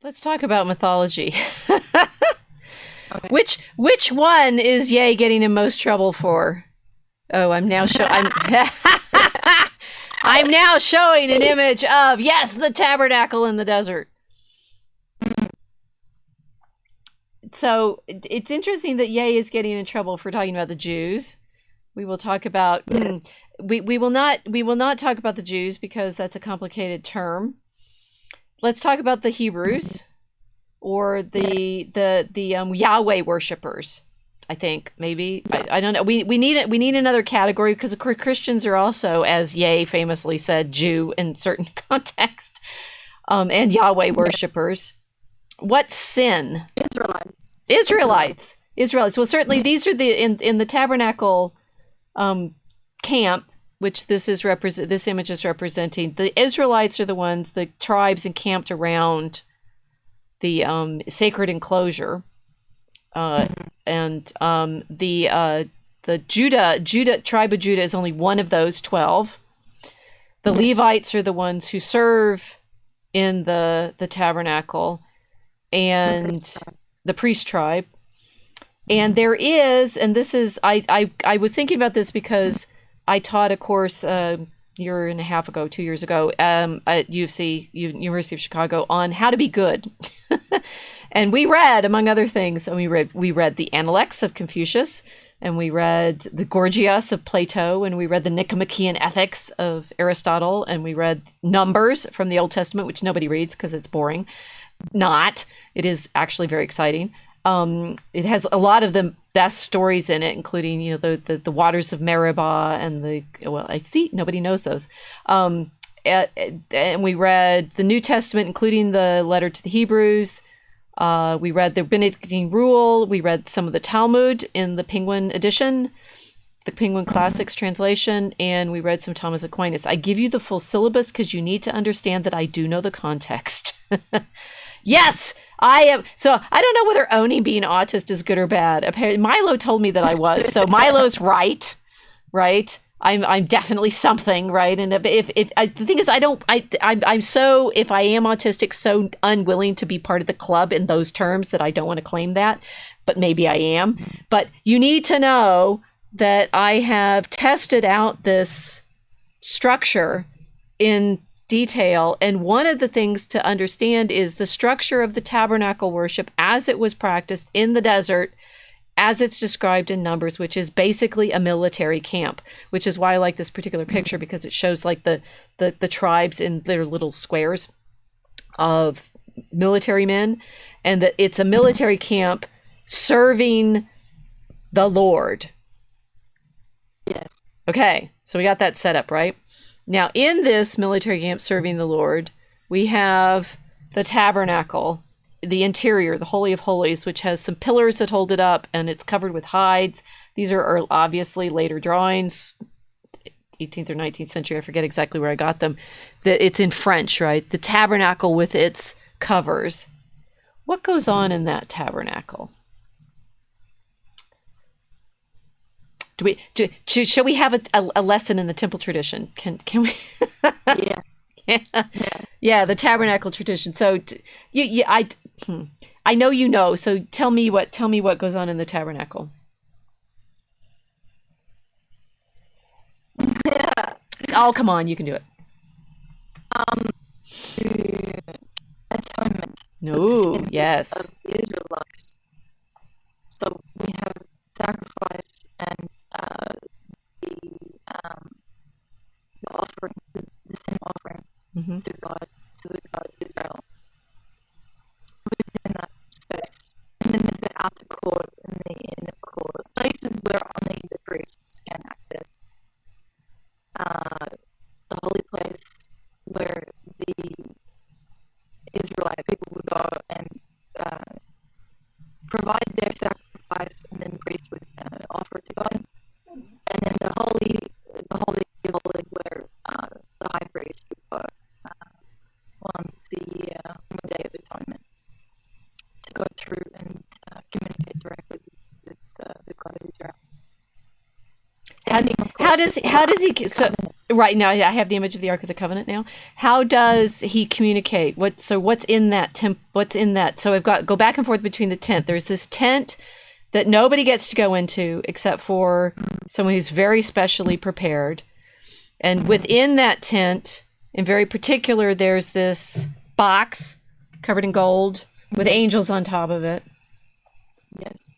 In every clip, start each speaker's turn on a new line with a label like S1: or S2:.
S1: Let's talk about mythology.
S2: Okay.
S1: Which one is Ye getting in most trouble for? Oh, I'm now I'm now showing an image of, yes, the tabernacle in the desert. So it's interesting that Ye is getting in trouble for talking about the Jews. We will talk about we will not talk about the Jews because that's a complicated term. Let's talk about the Hebrews or the Yahweh worshippers. I think maybe I don't know. We need another category because Christians are also, as Ye famously said, Jew in certain context, and Yahweh worshippers. What sin? Israelites. Well, certainly these are in the tabernacle camp, which this image is representing. The Israelites are the ones, the tribes encamped around the sacred enclosure. And the tribe of Judah is only one of those 12. The Levites are the ones who serve in the tabernacle, and the priest tribe. And there is, and this is, I was thinking about this because I taught a course a year and a half ago, 2 years ago, at University of Chicago, on how to be good. And we read, among other things, and we read the Analects of Confucius, and we read the Gorgias of Plato, and we read the Nicomachean Ethics of Aristotle, and we read Numbers from the Old Testament, which nobody reads because it's boring. It is actually very exciting. It has a lot of the best stories in it, including, the waters of Meribah and I see nobody knows those. And we read the New Testament, including the letter to the Hebrews. We read the Benedictine Rule. We read some of the Talmud in the Penguin edition, the Penguin Classics translation, and we read some Thomas Aquinas. I give you the full syllabus because you need to understand that I do know the context. Yes, I am. So I don't know whether owning being autist is good or bad. Apparently, Milo told me that I was. So Milo's right? I'm definitely something, right? And the thing is, I'm so, if I am autistic, so unwilling to be part of the club in those terms that I don't want to claim that, but maybe I am. But you need to know that I have tested out this structure in detail, and one of the things to understand is the structure of the tabernacle worship as it was practiced in the desert, as it's described in Numbers, which is basically a military camp, which is why I like this particular picture, because it shows like the tribes in their little squares of military men, and that it's a military camp serving the Lord.
S2: Yes.
S1: Okay, so we got that set up, right? Now, in this military camp serving the Lord, we have the tabernacle, the interior, the Holy of Holies, which has some pillars that hold it up, and it's covered with hides. These are obviously later drawings, 18th or 19th century. I forget exactly where I got them. It's in French, right? The tabernacle with its covers. What goes on in that tabernacle? Shall we have a lesson in the temple tradition? Can we? Yeah, the tabernacle tradition. So I know you know. So tell me what goes on in the tabernacle.
S2: Yeah.
S1: Oh, come on, you can do it.
S2: Atonement.
S1: No, yes.
S2: Of the Israelites. So we have sacrifice and the offering, the sin offering to God, to the God of Israel within that space. And then there's the outer court and the inner court, places where only the priests can access. The holy place where the Israelite people would go and provide their sacrifice, and then the priest would offer it to God. And then the holy of holies, where the high priest would go once a year on the Day of Atonement to go through and communicate directly with the God of Israel.
S1: How does he? So Right now, I have the image of the Ark of the Covenant now. How does he communicate? What's in that What's in that? So I've got go back and forth between the tent. There's this tent that nobody gets to go into except for someone who's very specially prepared. And within that tent, in very particular, there's this box covered in gold with angels on top of it.
S2: Yes.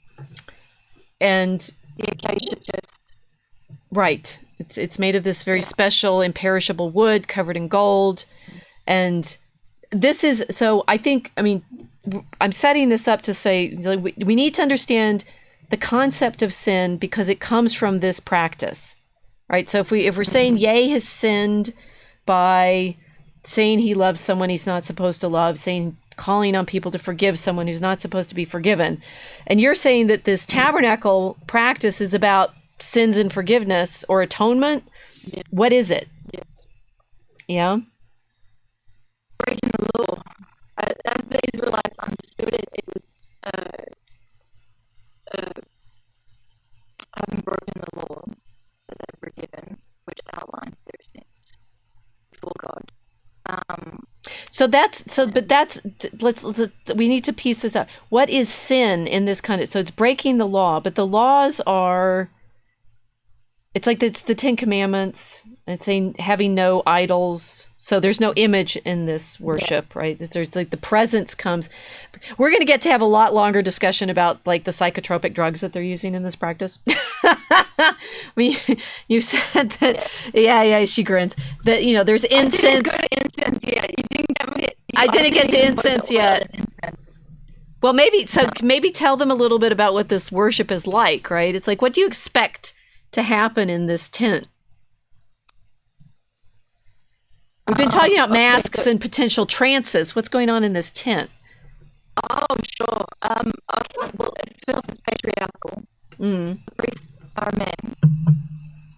S1: And
S2: the acacia chest.
S1: Right. It's made of this very special, imperishable wood covered in gold. And this is, so I think, I mean, I'm setting this up to say we need to understand the concept of sin because it comes from this practice, right? So if we're saying Ye has sinned by saying he loves someone he's not supposed to love, calling on people to forgive someone who's not supposed to be forgiven, and you're saying that this tabernacle practice is about sins and forgiveness or atonement,
S2: yes.
S1: What is it?
S2: Yes.
S1: Yeah.
S2: Breaking the law. As the Israelites understood it, it was having broken the law that they were given, which outlined their sins before God.
S1: We need to piece this out. What is sin in this kind of, so it's breaking the law, but the laws are, it's like it's the 10 Commandments. It's saying having no idols. So there's no image in this worship, yes. Right? It's like the presence comes. We're going to get to have a lot longer discussion about like the psychotropic drugs that they're using in this practice. You said that, yeah, she grins. That, there's incense.
S2: I didn't go to incense yet. You didn't get it.
S1: I didn't get to incense yet. Well, maybe tell them a little bit about what this worship is like, right? It's like, what do you expect to happen in this tent? We've been talking about masks and potential trances. What's going on in this tent?
S2: Oh, sure. Okay, well, it feels patriarchal. The priests are men.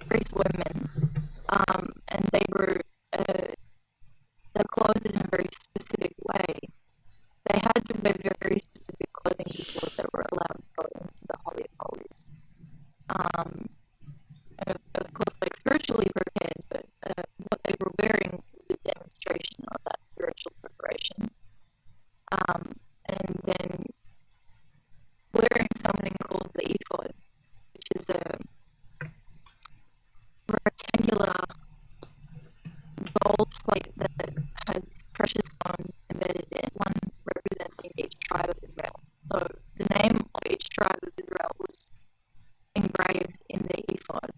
S2: Priests were men. And they were they're clothed in a very specific way. They had to wear very specific clothing before they were allowed to go into the Holy of Holies. Of course, like spiritually prepared, but what they were wearing was a demonstration of that spiritual preparation. And then wearing something called the ephod, which is a rectangular gold plate that has precious stones embedded in it, one representing each tribe of Israel. So the name of each tribe of Israel was engraved in the ephod.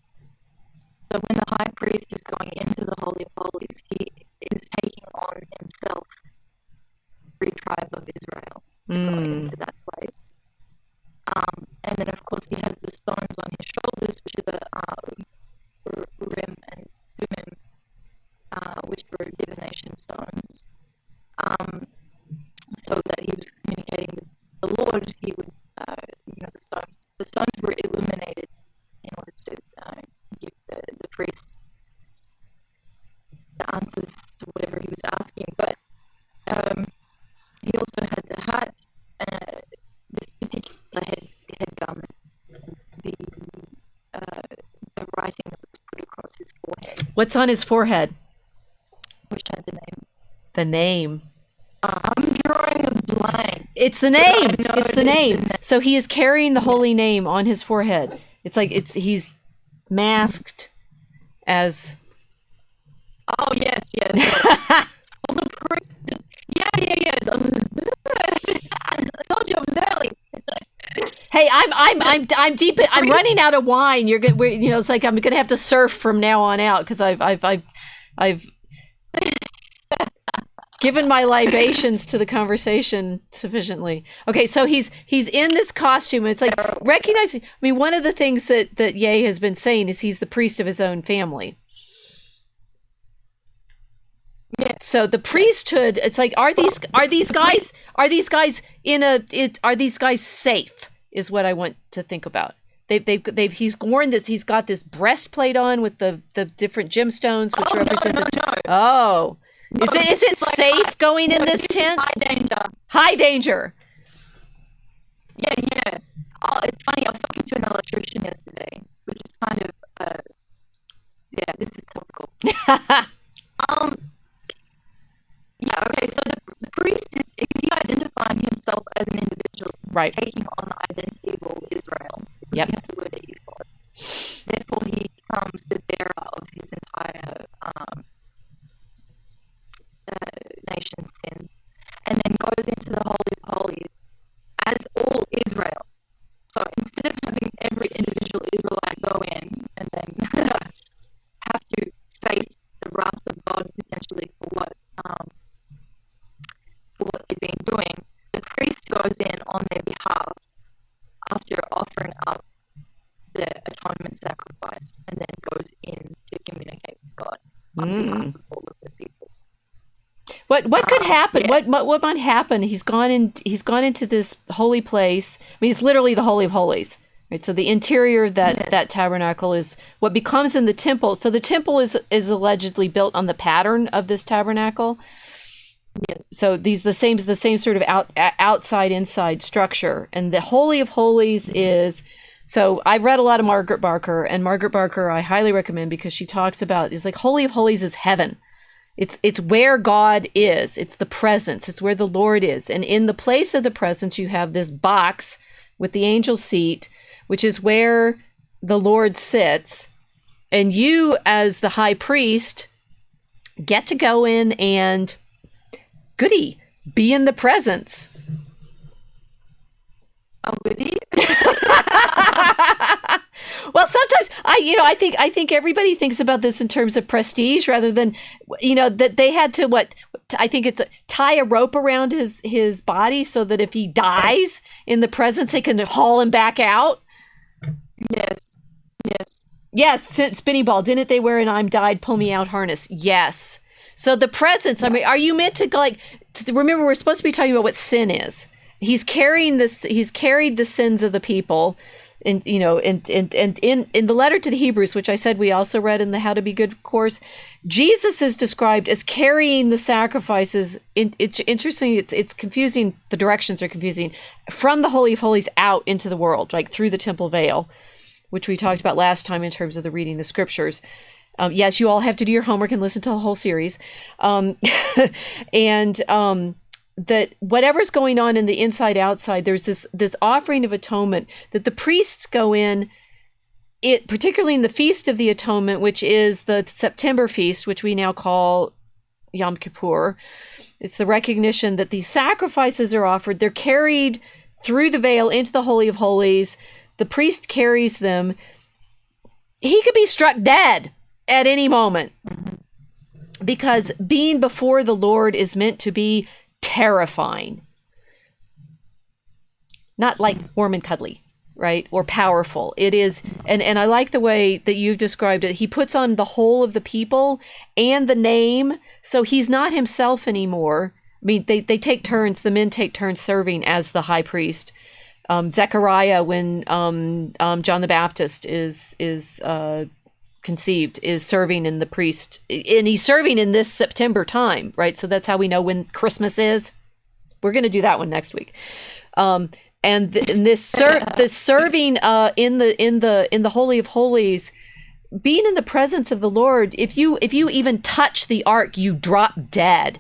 S2: So when the high priest is going into the Holy of Holies, he is taking on himself every tribe of Israel going into that place. And then, of course, he has the stones on his shoulders, which are the Urim and Thummim, which were divination stones. So that he was communicating with the Lord, he would, the stones were illuminated in order to give the priest the answers to whatever he was asking. But he also had the hat, this particular head garment, the writing that was put across his forehead.
S1: What's on his forehead?
S2: Which had the name.
S1: The name.
S2: I'm drawing a blank.
S1: It's the name. It's the name. So he is carrying the holy name on his forehead. It's like he's masked as.
S2: Oh yes. Well, the priest. Yeah. I told you it was early.
S1: Hey, I'm deep. I'm running out of wine. You're good. It's like I'm gonna have to surf from now on out because I've given my libations to the conversation sufficiently. Okay, so he's in this costume. And it's like recognizing. I mean, one of the things that Ye has been saying is he's the priest of his own family.
S2: Yes.
S1: So the priesthood. It's like are these guys safe? Is what I want to think about. He's worn this. He's got this breastplate on with the different gemstones, which represent.
S2: No.
S1: Oh. Is it safe going in this tent? High danger.
S2: Yeah. Oh, it's funny. I was talking to an electrician yesterday, which is kind of, this is topical. Um, yeah, okay, so the priest is he identifying himself as an individual,
S1: Right.
S2: taking on the identity of all Israel.
S1: Yep.
S2: He has to wear the ephod. Therefore, he becomes the bearer of his entire nation's sins, and then goes into the Holy of Holies as all Israel. So instead of having every individual Israelite go in and then have to face the wrath of God potentially for what they've been doing, the priest goes in on their behalf after offering up the atonement sacrifice, and then goes in to communicate with God on behalf of all of the people.
S1: What could happen?
S2: Yeah.
S1: What might happen? He's gone into this holy place. I mean, it's literally the Holy of Holies, right? So the interior of that tabernacle is what becomes in the temple. So the temple is allegedly built on the pattern of this tabernacle.
S2: Yes.
S1: So the same sort of outside inside structure, and the Holy of Holies is. So I've read a lot of Margaret Barker, and Margaret Barker I highly recommend, because she talks about, it's like Holy of Holies is heaven. It's where God is. It's the presence. It's where the Lord is. And in the place of the presence, you have this box with the angel seat, which is where the Lord sits. And you, as the high priest, get to go in and be in the presence.
S2: Oh, goody.
S1: Well, sometimes I think everybody thinks about this in terms of prestige rather than, that they had to I think it's tie a rope around his body so that if he dies in the presence, they can haul him back out. Yes, spinning ball. Didn't they wear an "I'm died, pull me out" harness? Yes. So the presence. I mean, are you meant to remember? We're supposed to be talking about what sin is. He's carrying this. He's carried the sins of the people. And in the letter to the Hebrews, which I said we also read in the How to Be Good course, Jesus is described as carrying the sacrifices. It's interesting. It's confusing. The directions are confusing, from the Holy of Holies out into the world, like through the temple veil, which we talked about last time in terms of the reading the scriptures. Yes, you all have to do your homework and listen to the whole series, that whatever's going on in the inside outside, there's this offering of atonement that the priests go in, it particularly in the Feast of the Atonement, which is the September feast, which we now call Yom Kippur. It's the recognition that these sacrifices are offered. They're carried through the veil into the Holy of Holies. The priest carries them. He could be struck dead at any moment, because being before the Lord is meant to be terrifying, not like warm and cuddly, right? Or powerful. It is, and I like the way that you described it. He puts on the whole of the people and the name, so he's not himself anymore. I mean, they take turns. The men take turns serving as the high priest. Zechariah, when John the Baptist is conceived, is serving in the priest, and he's serving in this September time, right? So that's how we know when Christmas is. We're going to do that one next week. This serving in the Holy of Holies, being in the presence of the Lord. If you even touch the ark, you drop dead.